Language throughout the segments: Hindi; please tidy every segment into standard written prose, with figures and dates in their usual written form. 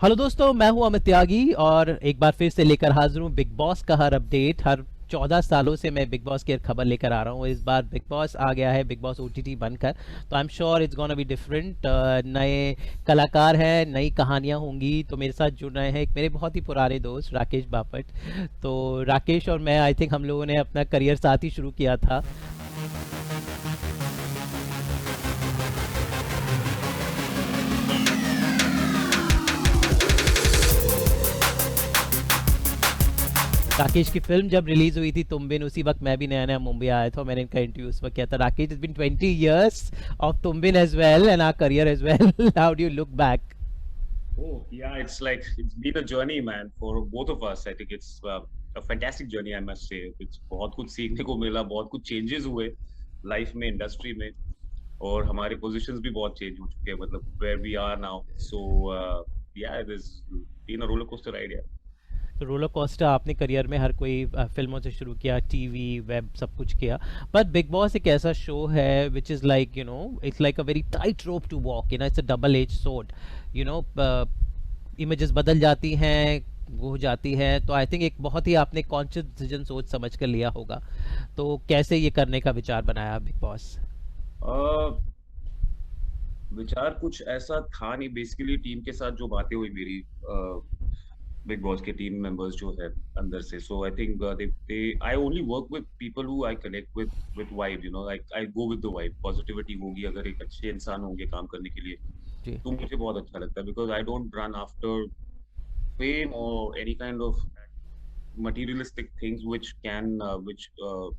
हेलो दोस्तों, मैं हूं अमित त्यागी और एक बार फिर से लेकर हाजिर हूं बिग बॉस का हर अपडेट। हर 14 सालों से मैं बिग बॉस की हर खबर लेकर आ रहा हूं। इस बार बिग बॉस आ गया है, बिग बॉस ओटीटी बनकर। तो आई am sure it's gonna be different. नए कलाकार हैं, नई कहानियां होंगी। तो मेरे साथ जुड़ रहे हैं एक मेरे बहुत ही पुराने दोस्त राकेश बापट। तो राकेश और मैं, आई थिंक हम लोगों ने अपना करियर साथ ही शुरू किया था। राकेश की फिल्म जब रिलीज हुई थी तुम बिन, उसी वक्त मैं भी नया नया मुंबई आया था। मैंने इनका इंटरव्यू उस वक्त किया था। Rakesh, it's been 20 years of तुम बिन as well and our career as well. How do you look back? Oh, yeah, it's been a journey, man, for both of us. I think it's a fantastic journey, I must say. It's बहुत कुछ सीखने को मिला, बहुत कुछ चेंजेस हुए लाइफ में, इंडस्ट्री में, और हमारे पोजीशंस भी बहुत चेंज हो चुके हैं, मतलब where we are now. So yeah, it has been a roller coaster ride, yeah. तो रोलर कोस्टर आपने करियर में हर कोई फिल्मों से शुरू किया, टीवी वेब सब कुछ किया। बट बिग बॉस एक ऐसा शो है which is like it's like a very tight rope to walk. It's a double edge sword. You know images बदल जाती हैं, वो हो जाती है। तो आई थिंक एक बहुत ही आपने कॉन्शियस डिसीजन सोच समझ कर लिया होगा। तो कैसे ये करने का विचार बनाया बिग बॉस? uh, विचार कुछ ऐसा था नहीं, बेसिकली टीम के साथ जो बातें हुई मेरी, बिग बॉस के टीम मेंबर्स जो है अंदर से, so I think they I only work with people who I connect with vibe, like I go with the vibe. Positivity होगी, अगर एक अच्छे इंसान होंगे काम करने के लिए, जी। तो मुझे बहुत अच्छा लगता है, because I don't run after fame और any kind of materialistic things which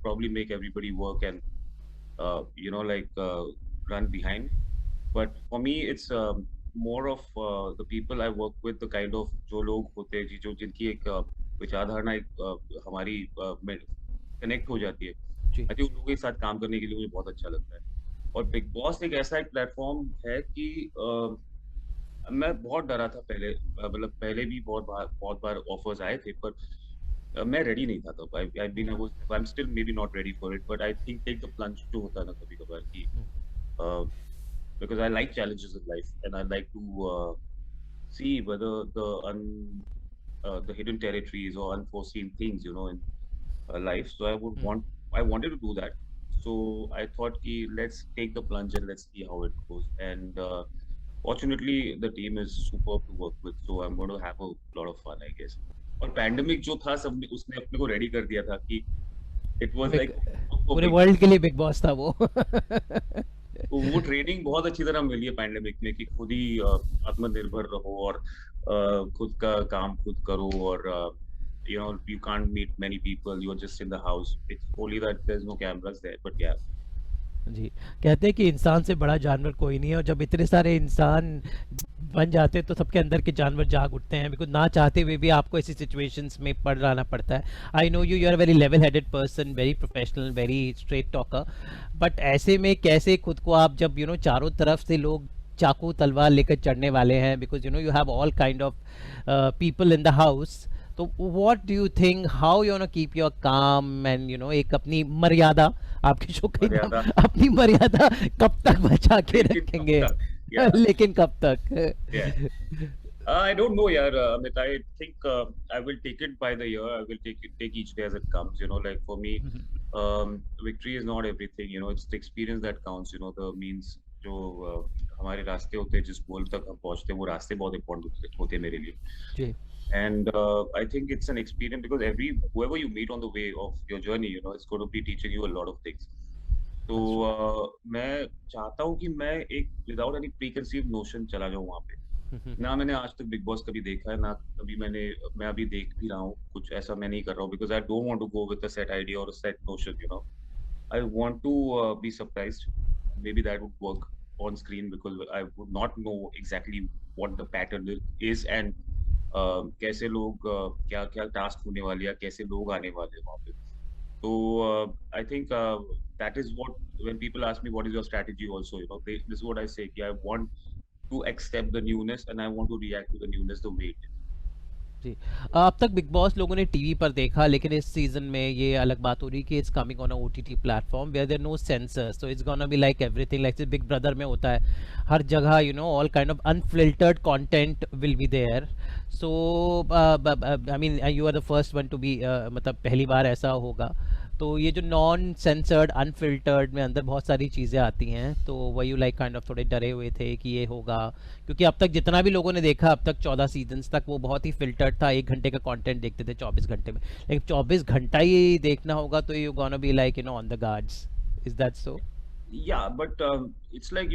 probably make everybody work and run behind. But for me, it's more of the people I work with, the kind of जो लोग होते हैं जो जिनकी एक विचारधारणा एक हमारी कनेक्ट हो जाती है। जी। आई थिंक उन लोगों के साथ काम करने के लिए मुझे बहुत अच्छा लगता है। और बिग बॉस एक ऐसा एक प्लेटफॉर्म है कि मैं बहुत डरा था पहले, मतलब पहले भी बहुत बार ऑफर्स आए थे, पर मैं रेडी नहीं था तब। I been I am still maybe not ready for it, but I think take the plunge जो होता है ना कभी कभार की, because I like challenges in life and I like to see whether the hidden territories or unforeseen things, in life. So I wanted to do that. So I thought, ki, let's take the plunge and let's see how it goes. And fortunately, the team is superb to work with. So I'm going to have a lot of fun, I guess. और पैंडेमिक जो था, सब उसने अपने को रेडी कर दिया था कि इट वाज बिग लाइक पूरे बिग वर्ल्ड के लिए बिग बॉस था वो। तो वो ट्रेनिंग बहुत अच्छी तरह मिली है पैंडेमिक में कि खुद ही आत्मनिर्भर रहो और खुद का काम खुद करो और you can't meet many people, you're just in the house, it's only that there's no cameras there, but yeah. जी। कहते हैं कि इंसान से बड़ा जानवर कोई नहीं है, और जब इतने सारे इंसान बन जाते हैं तो सबके अंदर के जानवर जाग उठते हैं। बिकॉज ना चाहते हुए भी आपको ऐसी सिचुएशंस में पड़ रहना पड़ता है। I know you are very level headed person, very professional, very straight talker. But ऐसे में कैसे खुद को आप, जब चारों तरफ से लोग चाकू तलवार लेकर चढ़ने वाले हैं, because you have all kind of people in the house. तो what do you think, how you know keep your calm and एक अपनी मर्यादा, आपके शो का ही नाम, मर्यादा। अपनी मर्यादा कब तक बचा के लेकिन कब रखेंगे? तक? Yeah, लेकिन कब तक? yeah. I don't know, yaar. Amit, I think I will take it by the year. I will take each day as it comes. Like for me, victory is not everything. It's the experience that counts. The means जो हमारे रास्ते होते हैं, जिस गोल तक हम पहुंचते हैं, वो रास्ते बहुत इंपॉर्टेंट होते हैं मेरे लिए। जी। And I think it's an experience because whoever you meet on the way of your journey, it's going to be teaching you a lot of things. तो That's true. मैं चाहता हूँ कि मैं एक विदाउट एनी प्रीकंसीव नोशन चला जाऊँ वहाँ पे। ना मैंने आज तक बिग बॉस कभी देखा है, ना कभी मैं अभी देख भी रहा हूँ, कुछ ऐसा मैं नहीं कर रहा हूँ, because I don't want to go with a set idea और a set notion. I want to be surprised, maybe that would work on screen, because I would not know exactly what the pattern is and कैसे लोग क्या क्या टास्क होने वाले या कैसे लोग आने वाले हैं वहाँ पे। तो I think that is what, when people ask me what is your strategy also, this is what I say, I want to accept the newness and I want to react to the newness the way it is. जी। अब तक बिग बॉस लोगों ने टीवी पर देखा, लेकिन इस सीजन में ये अलग बात हो रही है कि it's coming on a OTT platform where there no censor, so it's gonna be like everything like Big Brother में होता है, हर जगह you know all kind of unfiltered content will be there. So I mean you are the first one to be, मतलब पहली बार ऐसा होगा। तो ये जो नॉन सेंसर्ड अनफिल्टर्ड में अंदर बहुत सारी चीज़ें आती हैं, तो वही यू लाइक काइंड ऑफ थोड़े डरे हुए थे कि ये होगा, क्योंकि अब तक जितना भी लोगों ने देखा, अब तक 14 सीजन्स तक वो बहुत ही फिल्टर्ड था, 1 घंटे का कंटेंट देखते थे 24 घंटे में, लेकिन 24 घंटा ही देखना होगा तो you gonna be like you know on the guards. Is that so? Yeah, but it's like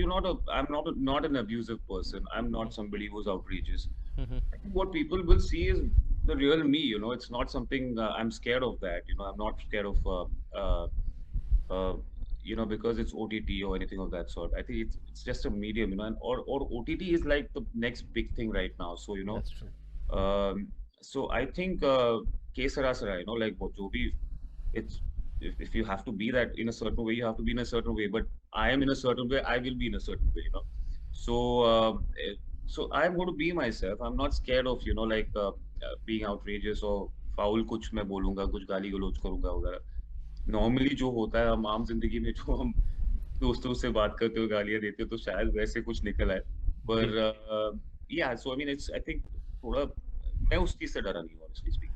I'm not an abusive person. I'm not somebody who's outrageous. I think what people will see is the real me. It's not something I'm scared of that. I'm not scared of uh, uh, because it's OTT or anything of that sort. I think it's just a medium, or OTT is like the next big thing right now. So That's true. so I think K Sarasara, like what Joby, it's if you have to be that in a certain way, you have to be in a certain way. But I am in a certain way, I will be in a certain way. So so I'm going to be myself. I'm not scared of like being outrageous or foul. कुछ मैं बोलूंगा, कुछ गाली गलौज करूंगा वगैरह। नॉर्मली जो होता है हम आम जिंदगी में जो हम दोस्तों से बात करते हो, गालियां देते हो, तो शायद वैसे कुछ निकल आए। जी। पर या so I mean it's I think थोड़ा मैं उस चीज से डरा नहीं हूँ ऑनेस्टली स्पीकिंग।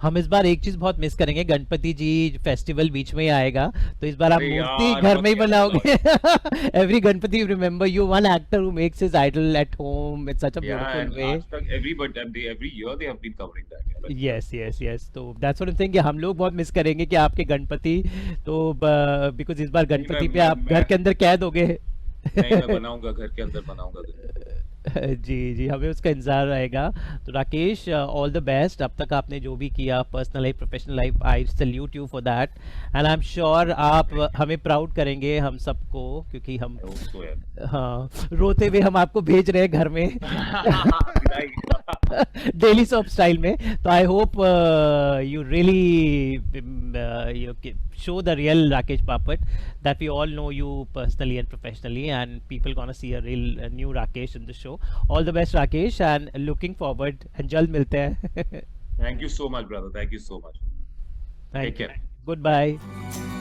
हम इस बार एक चीज बहुत मिस करेंगे, गणपति जी फेस्टिवल बीच में ही आएगा, तो इस बार आप अरे मूर्ति यार घर मत में ही याद दिलाओ बनाओगे। Every Ganpati remember you, one actor who makes his idol at home in such a Yeah, beautiful and way. आज तक every year they have been covering that. Yeah, like, yes yes yes, तो दैट्स व्हाट आई थिंक, हम लोग बहुत मिस करेंगे कि आपके गणपति, तो बिकॉज इस बार नहीं गणपति पे आप घर के अंदर कैद हो गए। मैं बनाऊंगा घर के अंदर बनाऊंगा गणपति। जी जी, हमें उसका इंतज़ार रहेगा। तो राकेश, ऑल द बेस्ट, अब तक आपने जो भी किया personal life professional life, I salute you for that, and I am sure आप हमें प्राउड करेंगे हम सबको, क्योंकि हम I hope so, यार। हाँ रोते हुए हम आपको भेज रहे हैं घर में विदाई। डेली सॉप स्टाइल में। तो I hope you really you show the real Rakesh Bapat, that we all know you personally and professionally, and people gonna see a real new Rakesh in the show. All the best Rakesh, and looking forward, and जल्द मिलते हैं। Thank you so much, brother. Thank you so much. Thank Take you. care. Goodbye.